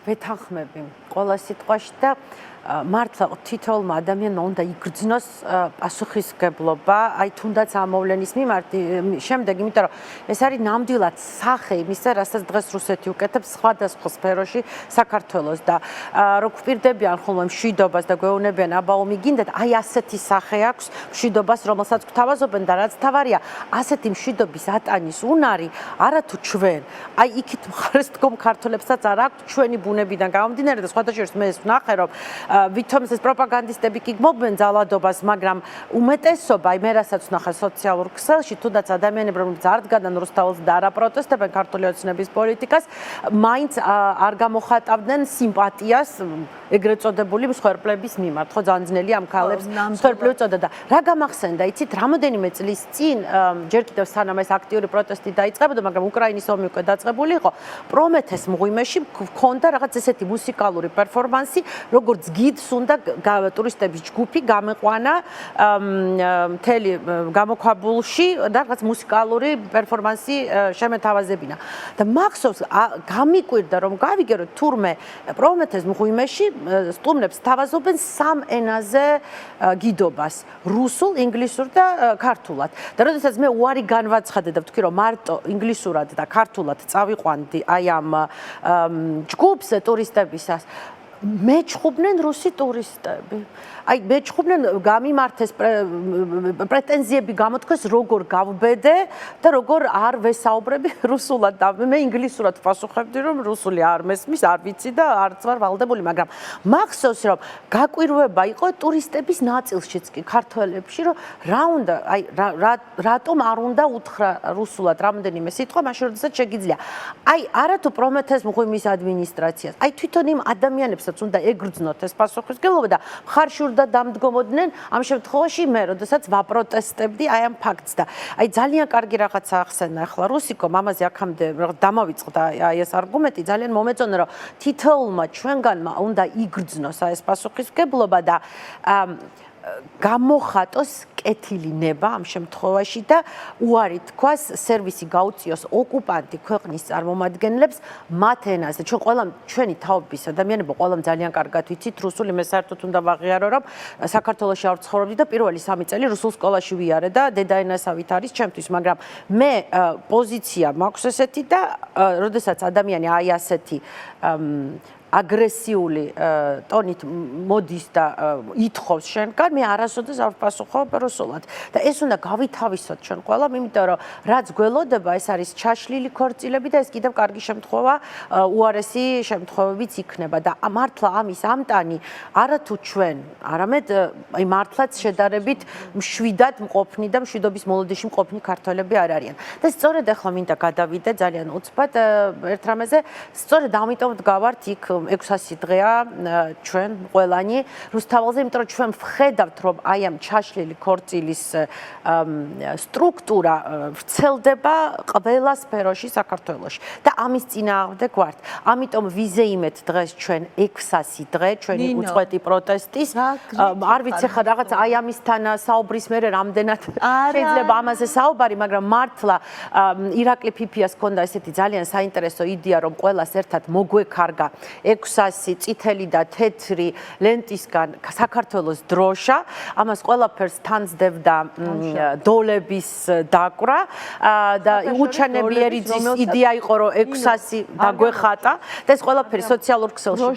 ვეთანხმები ყველა სიტყვაში და მართლა თითოეულმა ადამიანმა უნდა იგრძნოს პასუხისმგებლობა, აი თუნდაც ამ მოვლენის მიმართ შემდეგ, იმიტომ რომ ეს არის ნამდვილად სახე იმისა, რასაც დღეს რუსეთი უკეთებს სხვადასხვა სფეროში საქართველოს და რო გვპირდებიან ხოლმე მშვიდობას და გვეუბნებიან აბა ომი გინდათ, აი ასეთი სახე აქვს მშვიდობას, რომელსაც გვთავაზობენ და რაც თავარია, ასეთი მშვიდობის ატანის უნარი არათუ ჩვენ, აი იქით მხარეს დგომ ქართველებსაც არ აქვს ჩვენი ბუნებიდან გამომდინარე და სხვადასხვა მე ეს ვნახე რომ ვითომ ეს პროპაგანდისტები კი გმობენ ძალადობას, მაგრამ უმეტესობა, აი მე რასაც ვნახე სოციალურ ქსელში, თუნდაც ადამიანები, რომლებიც არ დგანან რუსთაველს და არ აპროტესტებენ ქართული ოცნების პოლიტიკას, მაინც არ გამოხატავდნენ სიმპათიას ეგრეთ წოდებული მსხვერპლების მიმართ. ხო ძალიან ძნელი ამ ქალებს მსხვერპლი უწოდა და რა გამახსენდა, იცით, რამოდენიმე წლის წინ ჯერ კიდევ სანამ ეს აქტიური პროტესტი დაიწყებოდა, მაგრამ უკრაინის ომი უკვე დაწყებული იყო, პრომეთეს მღვიმეში ჰქონდა რაღაც ესეთი მუსიკალური პერფორმანსი, როგორც გიდს უნდა ტურისტების ჯგუფი გამეყვანა მთელი გამოქვაბულში და რაღაც მუსიკალური პერფორმანსი შემეთავაზებინა. და მახსოვს გამიკვირდა რომ გავიგერო თურმე პრომეთეს მღვიმეში სტუმრებს თავაზობენ სამ ენაზე გიდობას: რუსულ, ინგლისურ და ქართულად. და როდესაც მე უარი განვაცხადე და ვთქვი რომ მარტო ინგლისურად და ქართულად წავიყვანდი აი ამ ჯგუფს ტურისტებისას, მეჩხუბნენ რუსი ტურისტები. აი მეჩხუბნენ გამიმართეს პრეტენზიები გამოთქვეს როგორ გავბედე და როგორ არ ვესაუბრები რუსულად და მე ინგლისურად პასუხებდი რომ რუსული არ მესმის, არ ვიცი და არც ვარ ვალდებული, მაგრამ მახსოვს რომ გაკვირვება იყო ტურისტების ნაწილშიც კი ქართველებში რომ რა უნდა აი რატომ არ უნდა უთხრა რუსულად რამოდენიმე სიტყვა მაშინ როდესაც შეგიძლია. აი არათუ პრომეთეს მღვიმის ადმინისტრაციას, აი თვითონ იმ ადამიანებსაც უნდა ეგრძნოთ ეს პასუხისმგებლობა და მხარშ და დამდგომოდნენ ამ შემთხვევაში მე, როდესაც ვაპროტესტებდი აი ამ ფაქტს და აი ძალიან კარგი რაღაცა ახსენა ახლა რუსიკომ ამაზე აქამდე დამავიწყდა აი ეს არგუმენტი ძალიან მომეწონა რომ თითოეულმა ჩვენგანმა უნდა იგრძნოს აი ეს პასუხისმგებლობა და გამოხატოს კეთილი ნება ამ შემთხვევაში და უარი თქვას სერვისი გაუწიოს ოკუპანტი ქვეყნის წარმომადგენლებს მათ ენაზე. ჩვენ ყველამ ჩვენი თაობის ადამიანებო ყველამ ძალიან კარგად ვიცით რუსული, მე საერთოდ უნდა ვაღიარო რომ საქართველოში არ ვცხოვრობდი და პირველი 3 წელი რუსულ სკოლაში ვიარე და დედაენასავით არის ჩემთვის, მაგრამ მე პოზიცია მაქვს ესეთი და როდესაც ადამიანი აი ასეთი აგრესიული ტონით მოდის და ითხოვს შენგან, მე არასოდეს არ ვპასუხობ რუსულად. და ეს უნდა გავითავისოთ ჩვენ ყველამ, იმიტომ რომ რაც გველოდება, ეს არის ჩაშლილი ქორწილები და ეს კიდევ კარგი შემთხვევა, უარესი შემთხვევებიც იქნება და მართლა ამის ამტანი არათუ ჩვენ, არამედ აი მართლაც შედარებით მშვიდად მყოფნი და მშვიდობის მოლოდინში მყოფნი ქართველები არ არიან. და სწორედ ახლა მინდა გადავიდე ძალიან უცბად ერთ რამეზე, სწორედ ამიტომ ვდგავართ იქ 600 დღეა ჩვენ ყველანი რუსთაველზე, იმიტომ რომ ჩვენ ვხედავთ რომ აი ამ ჩაშლილი ქორწილის სტრუქტურა ვრცელდება ყველა სფეროში საქართველოში და ამის წინააღმდეგ ვართ. ამიტომ ვიზეიმეთ დღეს ჩვენ 600 დღე ჩვენი უწყვეტი პროტესტის. არ ვიცი ხა რაღაც აი ამისთან საუბრის მერე რამდენად შეიძლება ამაზე საუბარი, მაგრამ მართლა ირაკლი ფიფიას ჰქონდა ესეთი ძალიან საინტერესო იდეა რომ ყველას ერთად მოგვექარგა 600 წითელი და თეთრი ლენტისგან საქართველოს დროშა, ამას ყველაფერს თანძდებდა დოლების დაკვრა და უჩანებიერიძის იდეა იყო რომ 600 დაგვეხატა და ეს ყველაფერი სოციალურ ქსელში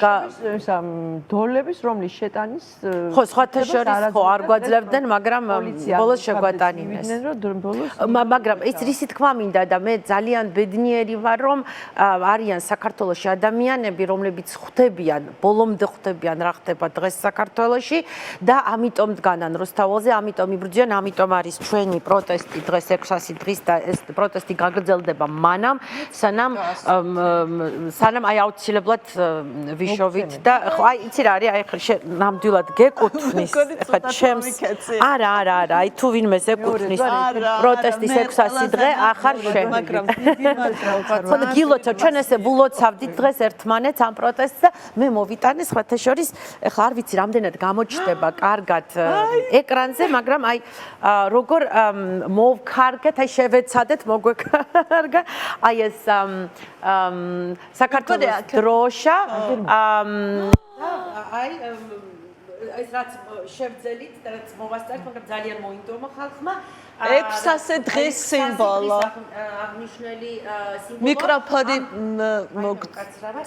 დოლების რომლის შეტანის ხო სხვათა შორის ხო არ გვაძლევდნენ, მაგრამ ბოლოს შეგვატანინეს. მაგრამ ეს რისი თქმა მინდა და მე ძალიან ბედნიერი ვარ რომ არიან საქართველოში ადამიანები რომლებიც ხვდებიან, ბოლომდე ხვდებიან რა ხდება დღეს საქართველოში და ამიტომ დგანან რუსთაველზე, ამიტომ იბრძვიან, ამიტომ არის ჩვენი პროტესტი დღეს 600 დღის და ეს პროტესტი გაგრძელდება მანამ, სანამ აი აუცილებლად ვიშოვით და ხო აი იცი რა არის, აი ხა ნამდვილად გეკუთვნის ხა ჩემს არა, აი თუ ვინმეს ეკუთვნის პროტესტის 600 დღე ახარ შენ. მაგრამ დიდი მადლობა. ხო გილოცავ, ჩვენ ესე ვილოცავდით დღეს ერთმანეთს ამ პროტესტს და მე მოვიტანე სხვათა შორის, ეხლა არ ვიცი რამდენად გამოჩნდება კარგად ეკრანზე, მაგრამ მაგრამ აი როგორ მოვქარგეთ, აი შევეცადეთ მოგვექარგა აი ეს საქართველოს დროშა აი ეს რაც შევძელით და რაც მოვასწარეთ, მაგრამ ძალიან მოინდომა ხალხმა. 600 დღის სიმბოლო. აღნიშნული სიმბოლო. მიკროფონი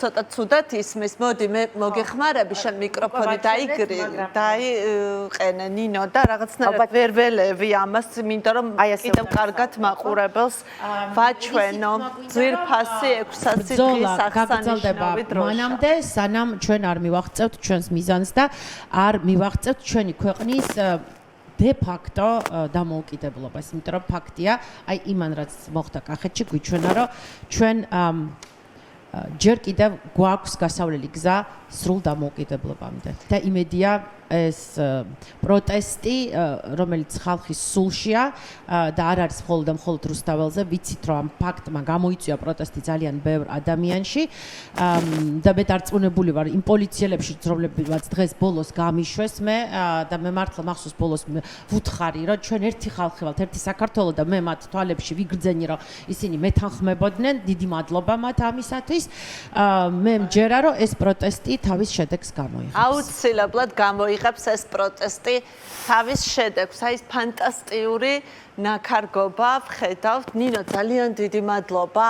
ცოტა ცუდად ისმის. მოდი მე მოგეხმარები, შენ მიკროფონი დაიყენე ნინო და რაღაცნაირად ვერ ველევი ამას, იმიტომ რომ კიდევ კარგად მაყურებელს ვაჩვენო. ძვირფასი 600 დღის აღსანიშნავი დროშა. მანამდე სანამ ჩვენ არ მივაღწევთ ჩვენს მიზანს და არ მივაღწევთ ჩვენი ქვეყნის de facto დამოუკიდებლობას, იმიტომ რომ ფაქტია, აი იმან რაც მოხდა კახეთში, გვიჩვენა რომ ჩვენ ჯერ კიდევ გვაქვს გასავლელი გზა სრულ დამოუკიდებლობამდე. და იმედია ეს პროტესტი, რომელიც ხალხის სულშია და არ არის მხოლოდ რუსთაველზე, ვიცით რომ ამ ფაქტმა გამოიწვია პროტესტი ძალიან ბევრ ადამიანში და მე დარწმუნებული ვარ იმ პოლიციელებში, რომლებიც დღეს ბოლოს გამიშვეს მე და მე მართლა მახსოვს ბოლოს ვუთხარი რომ ჩვენ ერთი ხალხი ვართ, ერთი საქართველო და მე მათ თვალებში ვიგრძენი რომ ისინი მეთანხმებოდნენ, დიდი მადლობა მათ ამისათვის. მე მჯერა რომ ეს პროტესტი თავის შედეგს გამოიღებს. აუცილებლად გამოიღებს ეს პროტესტი თავის შედეგს. აი ეს ფანტასტიკური ნაქარგობა ვხედავთ. ნინო, ძალიან დიდი მადლობა.